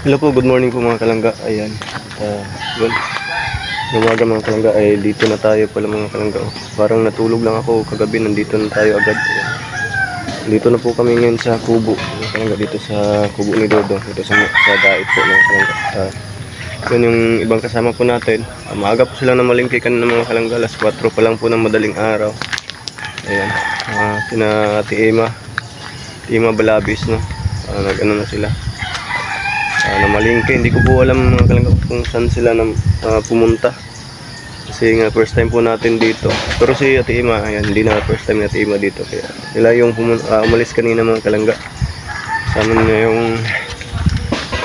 Hello po, good morning po mga kalangga. Ayan. Yun. Umaga mga kalangga ay dito na tayo pala mga kalangga. Parang natulog lang ako kagabi, nandito na tayo agad. Ayan. Dito na po kami ngayon sa kubo mga kalangga, dito sa kubo ni Dodo, dito sa dait po mga kalangga. Yun yung ibang kasama po natin. Maaga po sila na malingki kanina mga kalangga, alas 4 pa lang po ng madaling araw. Ayan. Sina Tima Balabis, no? Nag-ano na sila. Na malingke, hindi ko po alam mga kalangga kung saan sila na pumunta kasi nga first time po natin dito, pero si Ate Ima, ayan, hindi na first time ni Ate Ima dito, kaya sila yung umalis kanina mga kalangga sa amin na yung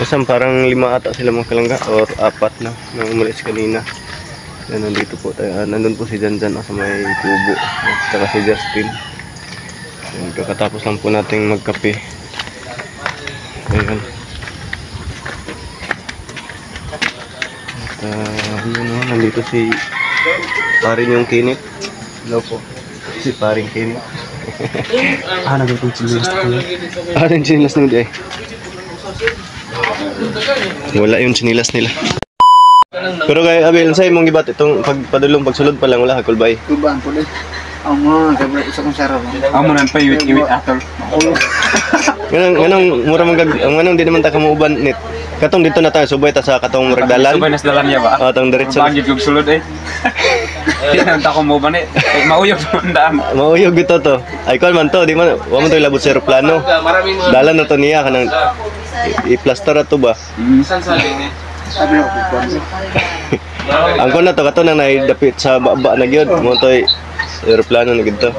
kasam, parang 5 ata sila mga kalangga or 4 na umalis kanina. Yan, nandito po tayo, nandun po si Janjan sa may kubo at saka si Justin. Yan, kakatapos lang po nating magkape. Ayan. Nandito si parin yung Kinit. Hello po. Si paring Kinit. Naging chinilas na. Yung chinilas na hindi. Wala yung chinilas nila. Pero kaya Abel, sa'yo mong gibat itong pagpadulong pagsulod pa lang, wala hakulbay. Kulbaan po din. Amo, sabi isa kong sarap. Amo nang paiwit-iwit atol. Ganang mura mong ganang di naman ta kamuuban nit. Katong dito na tayo, subay ta sa katong muragdalan. Subay nas dalan niya ba? Tong diretso. Bagit kog sulod eh. Di nang ta ko mo ba ni? Mauyog man daan. Mauyog ito to. Ay kon man to, di man wa man to ilabot sa eroplano. Dalan na to niya kanang i-plaster ato ba? San sa ni? Sabi ko. Ang kon na to kato nang naidapit sa baba na gyud, mo toy eroplano na gid to.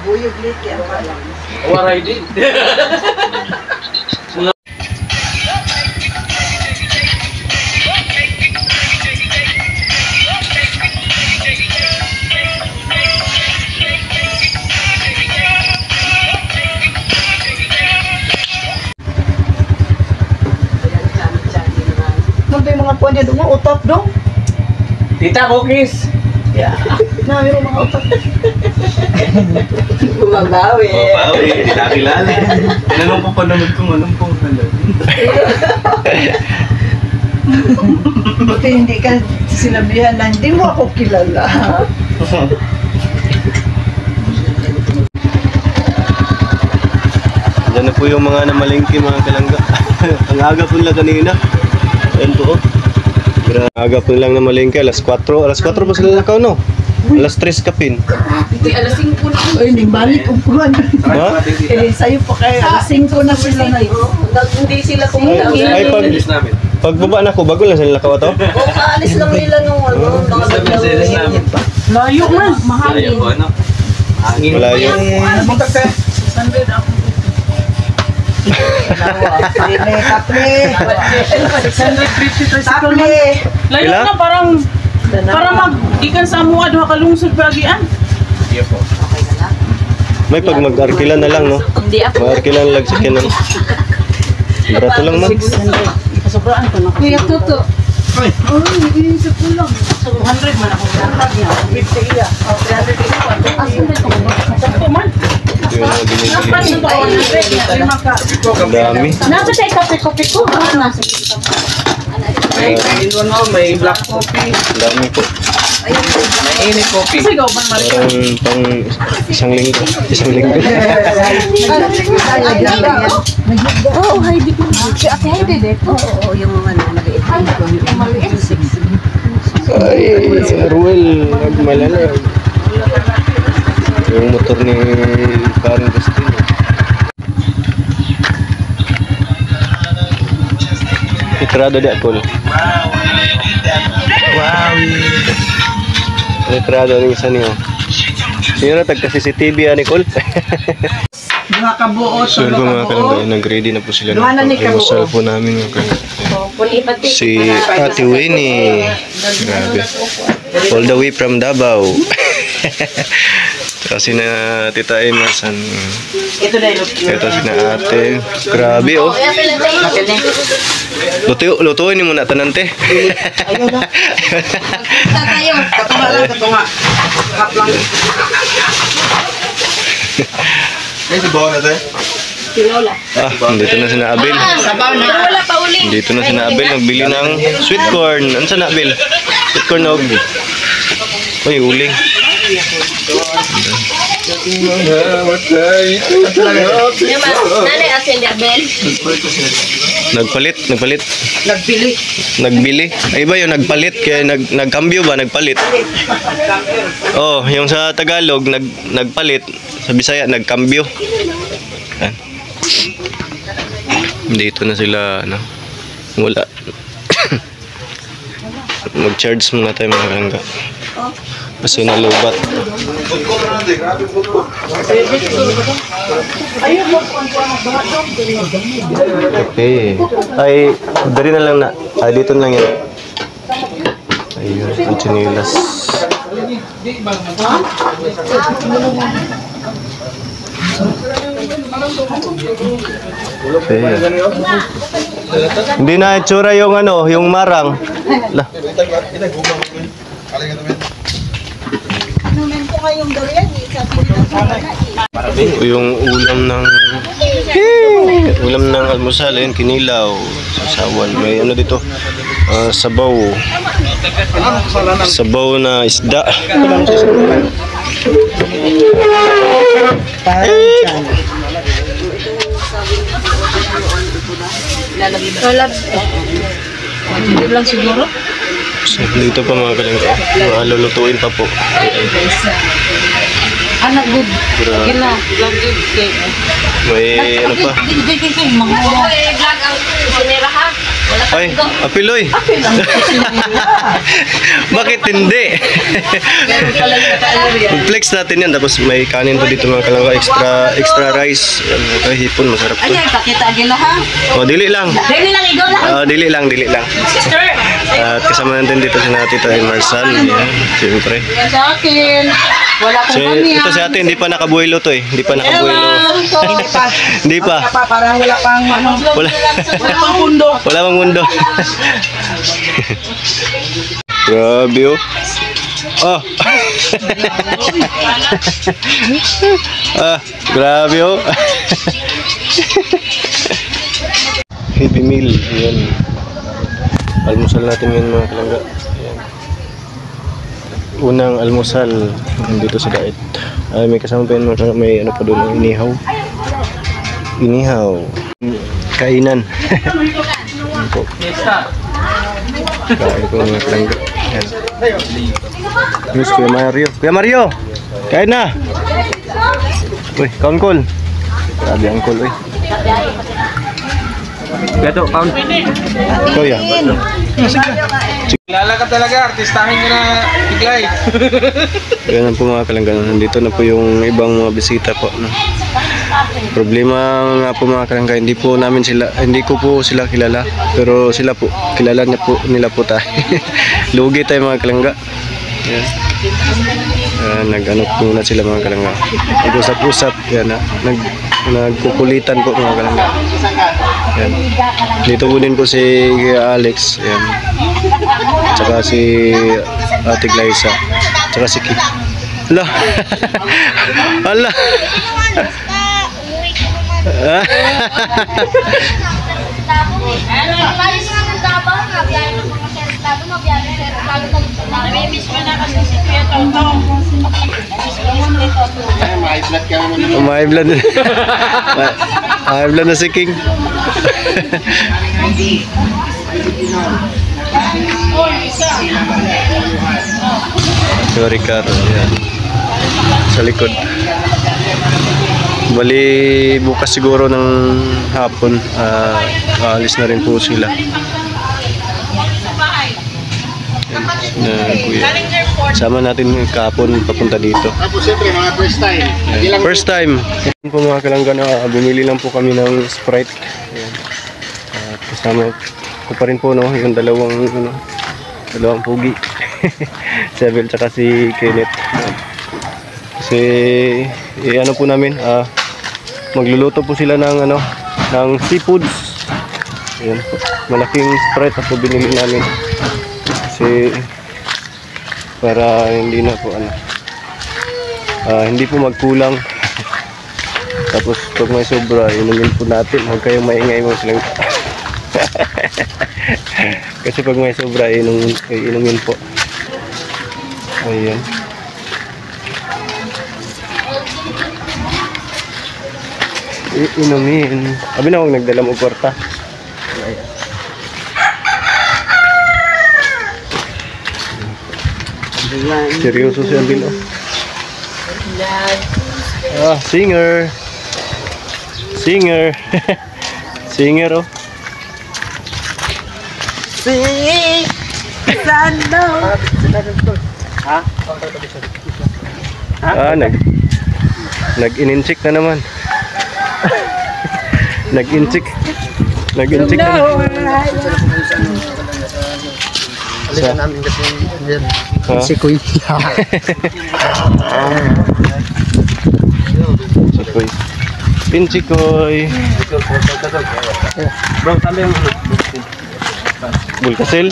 Buyog liti ang pala. Waray din. Mga kuwan niya doon, utot dong. Tita cookies. Yeah. Mayroong mga utot. Gumagawi. Bawi, hindi nakilala. Tinanong ko pa naman kung anong pong halal. Buti hindi ka sinabihan na hindi mo ako kilala. Yan na po yung mga namalingki mga kalangga. Ang aga po nila kanina. Ayan po, aga po lang na malingki, alas 4 pa sila nakaw, no? Alas 3 kapin. Hindi, alas 5 na. Ay, hindi balik ang puwan. Ha? Sa'yo pa kayo, alas 5 na sila na. Hindi sila pumunta. Ay, pagbaba na ko, bago lang sila nakaw ito? O, kaalis lang nila nung mga baglaw. Layo man, mahangin. Malayo. Layo na parang mag-ikan sa mua duha ka lungsod pagian. Iya po. May pag mag-arkila na lang, no? Mag-arkila na lang sa kinan. Barato lang man. Sobraan ko na. Kuya Tuto. Ay, hindi sa pulang. 200 man ako. 50 iya. 300 iya. Asan ba ito? Sakto man. Yung mga binibigay. Ang dami. Nasa tayo kape-kape ko. May black coffee. Ang dami po. May init coffee. Kasi gaw man marika. Pang isang linggo. Oo, Heidi ko. Si Ate Heidi dito. Oo, yung mga maliit. Yung maliit. Ay, Ruel, nagmalala. Yung motor ni Karen Castillo. Litrado di ako. Wow! Litrado ng isa niyo. Sino na tagka CCTV ni Col? Mga kabuo, So ito mga kalangga, nag-ready na po sila ng pang-almusal po namin mga kalangga. Si Ate Winnie. Grabe. All the way from Davao. Kasi na Tita Emerson. ito na yung Ito si na ate. Grabe oh. Lutuin ni muna tanan te. ayun na. Tayo. Katunga lang, katunga. Hap lang. May si Bon natin? Tinola. Dito na si Abel. Sabaw na. Pero wala pa uli. Dito na si Abel, nagbili ng sweet corn. Ano sa Abel? Sweet corn og. Uy, uling. Nanay asin ya Bel. Nagpalit. Nagbili. Nagbili. Ay ba yung nagpalit? Kaya nagkambyo ba? Nagpalit. Oh, yung sa Tagalog, nagpalit. Sa Bisaya, nagkambyo. Yan. Dito na sila, ano. Wala. Mag-charge muna tayo mga kalangga. Kasi nalubat. Okay. Ay, dari na lang na. Ay, dito na lang yan. Ayun, ang chinilas. Okay. Hindi na itsura yung ano, yung marang. Lah. Yung ulam ng almusal, ayun, kinilaw, sasawan. May ano dito, sabaw. Sabaw na isda. Hindi lang siguro. So, dito pa mga kalangga. Lulutuin pa po. Anak good. Gila. Vlog good. May ano pa? Vlog ang sinira ha. Ay, apiloy. Bakit hindi? Flex natin yan. Tapos may kanin po dito mga kalangga. Extra rice. Ito hipon. Masarap to. Ay, pakita gila ha. Oh, dili lang. Dili lang igo lang. Dili lang. Sister. At kasama natin dito si Tita Marsan. Yan, siyempre. Yan sa akin. Wala So, akong kanya. ito si ate, hindi pa nakabuelo to eh. Hindi pa nakabuelo. Hindi pa. Parang wala pang ano. Wala. Wala pang pundo. Wala pang mundo. Grabe oh. Oh. Grabe oh. Heavy meal. Yan. Almusal natin ngayon mga kalangga. Yan. Unang almusal dito sa diet. Ay, may kasama pa yun, may ano pa doon, inihaw. Kainan. Yan po. Kain ko mga kalangga. Yan. Yes, Kuya Mario. Kain na. Uy, kaon-kol. Grabe ang kol, uy. Gato, pound. Kuya. Kilala ka talaga, artistahin ka na Tiglay. Ganun po mga kalangga. Nandito na po yung ibang mga bisita po. No? Problema nga po mga kalangga, hindi ko po sila kilala. Pero sila po, kilala nila po tayo. Lugi tayo mga kalangga. Yan. Nag-ano muna sila mga kalangga. Nag-usap-usap. Yan, nagkukulitan po mga kalangga. Yan. Dito po din po si Alex. Yan. Tsaka si Ate Glyza. Tsaka si Ki. Hala. Hala. May blood. May blood na si King. Sorry ka. Sa likod. Bali bukas siguro ng hapon aalis na rin po sila. Kuya. Sama natin kahapon papunta dito. Tapos siyempre mga first time. First time. Yan po mga kalangga na bumili lang po kami ng Sprite. Ayan. Kasama ko pa rin po no, yung dalawang pugi. Si Abel tsaka si Kenneth. Kasi ano po namin, magluluto po sila ng ng seafoods. Ayan. Malaking Sprite ako binili namin. Kasi para hindi na po hindi po magkulang. Tapos pag may sobra, inumin po natin. Huwag kayong maingay mga kalangga. Kasi pag may sobra, inumin po. Ayan. Inumin. Abi na huwag nagdala mo kwarta. Seryoso si Abil, oh. Ah, singer. Singer. Singer, oh. Sing! Sana! Ah, nag-in-check na naman. Nag-in-check. Nag-in-check na naman. Alin namin kasi yan. Ha? Si Kuy. Chikoy. Pinchikoy. Bro, sabi yung ano? Bulkasil.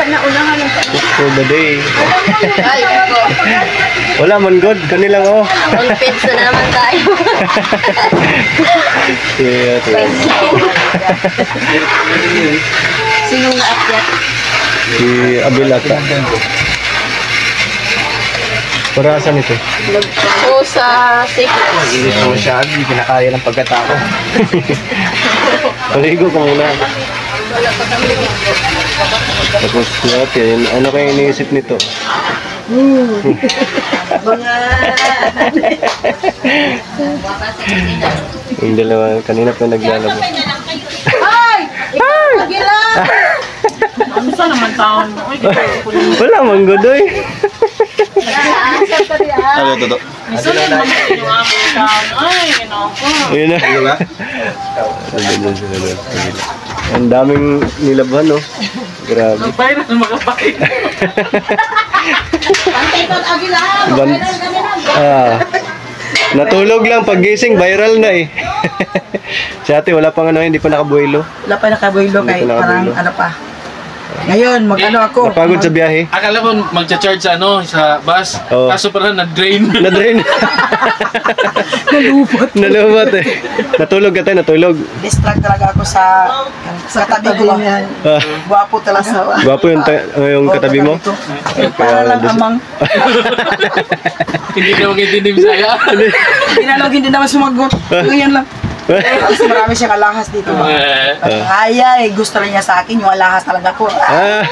For the day. Ay, ako. Wala man good. Kanilang, oh. On page na naman tayo. Yeah, Sinong naakyat? si Abilata. Para saan ito? O sa safety. Hindi ko siya, hindi kinakaya ng pagkatao. Paligo ka muna. Tapos natin, ano kaya iniisip nito? Mga... Yung dalawa, kanina pa naglalabo. Ay! Ikaw, Agila! Ano sa naman taon mo? Uy, Wala man good, oy. Ano ito? Isa na naman yung aming taon. Ay, ginako. Ayun na. Diba? Andun sila doon. Ang daming nilabhan, no? Grabe. Nag-viral makapait. Pantay ko, Agila! Ban- natulog lang paggising, viral na eh. Si ate, wala pang ano, hindi pa nakabuelo. Wala pa nakabuelo kay Hindi pa parang nakabuelo. ano pa. Ngayon, mag-ano ako. Napagod sa biyahe. Akala ko magcha-charge sa ano, sa bus. Oo. Kaso parang na-drain. Na-drain. Nalubot eh. Natulog ka tayo, natulog. Distract talaga ako sa katabi ko. Ah, Guwapo talaga. gwapo yung katabi mo. Para lang amang. Hindi na magintindi Bisaya. Pinalog hindi naman sumagot. Ngayon lang. Kasi marami siyang alahas dito. Kaya eh, gusto rin niya sa akin yung alahas talaga ko. Ah.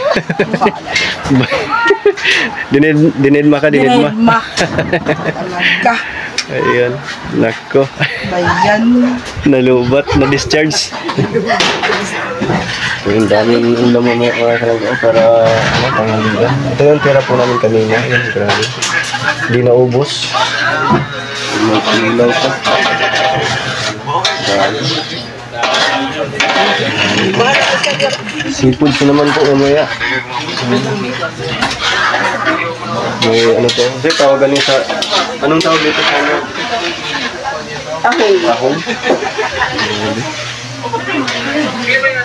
Dinidma ka, dinidma. Dinedma. Talaga. Ayan. Nako. Bayan. Nalubat, na-discharge. Yung daming ulam mo mga kalaga para ano, pangalila. Ito yung pera po namin kanina. Ayan, grabe. Hindi naubos. May kilaw pa. Grabe. Seafood po naman po umaya. May ano to? Kasi tawagan niya sa... Anong tawag dito sa ano? Ako. Ahong? Grabe.